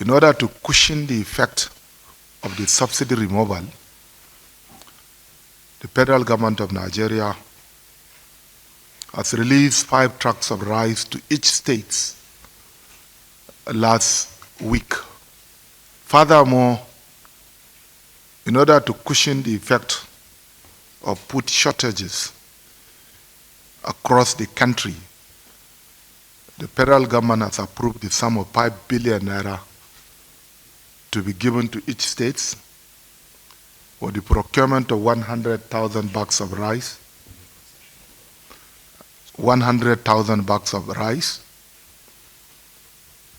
In order to cushion the effect of the subsidy removal, the federal government of Nigeria has released 5 trucks of rice to each state last week. Furthermore, in order to cushion the effect of food shortages across the country, the federal government has approved the sum of 5 billion naira to be given to each state for the procurement of 100,000 bags of rice, 100,000 bags of rice,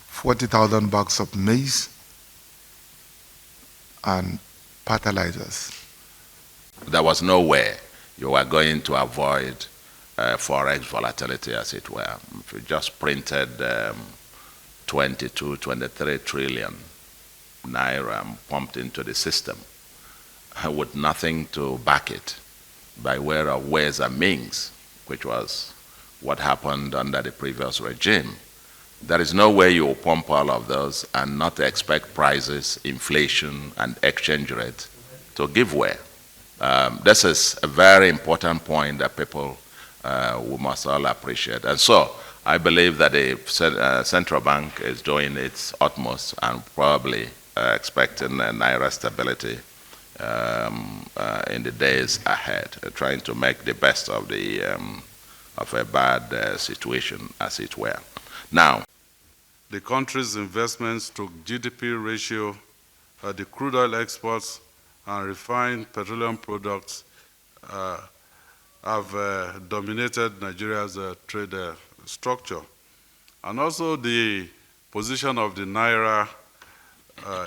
40,000 bags of maize, and fertilizers. There was no way you were going to avoid forex volatility, as it were. If you just printed 22, 23 trillion naira pumped into the system with nothing to back it by way of ways and means, which was what happened under the previous regime. There is no way you will pump all of those and not expect prices, inflation, and exchange rate to give way. This is a very important point that people we must all appreciate. And so I believe that the central bank is doing its utmost and probably expecting naira stability in the days ahead, trying to make the best of a bad situation, as it were. Now, the country's investments to GDP ratio, the crude oil exports and refined petroleum products have dominated Nigeria's trade structure. And also the position of the naira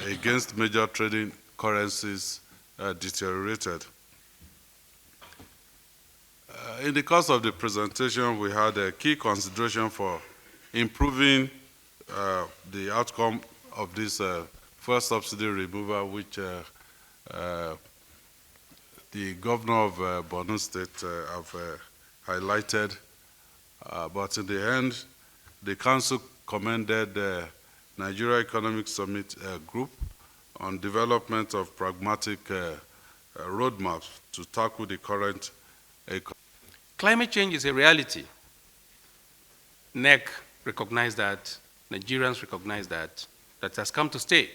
against major trading currencies deteriorated. In the course of the presentation, we had a key consideration for improving the outcome of this first subsidy removal, which the governor of Borno State have highlighted. But in the end, the council commended the Nigeria Economic Summit Group on development of pragmatic roadmaps to tackle the current economy. Climate change is a reality. NEC recognized that, Nigerians recognize that has come to stay.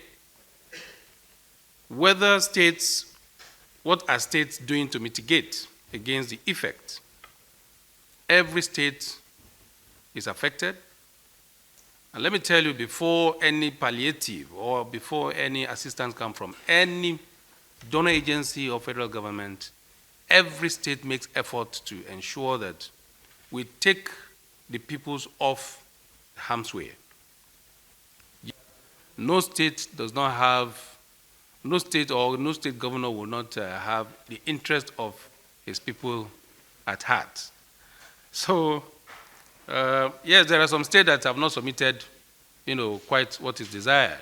Whether states, what are states doing to mitigate against the effect? Every state is affected. And let me tell you, before any palliative or before any assistance comes from any donor agency or federal government, every state makes effort to ensure that we take the peoples off harm's way. No state does not have, no state or no state governor will not have the interest of his people at heart. So, yes, there are some states that have not submitted, quite what is desired.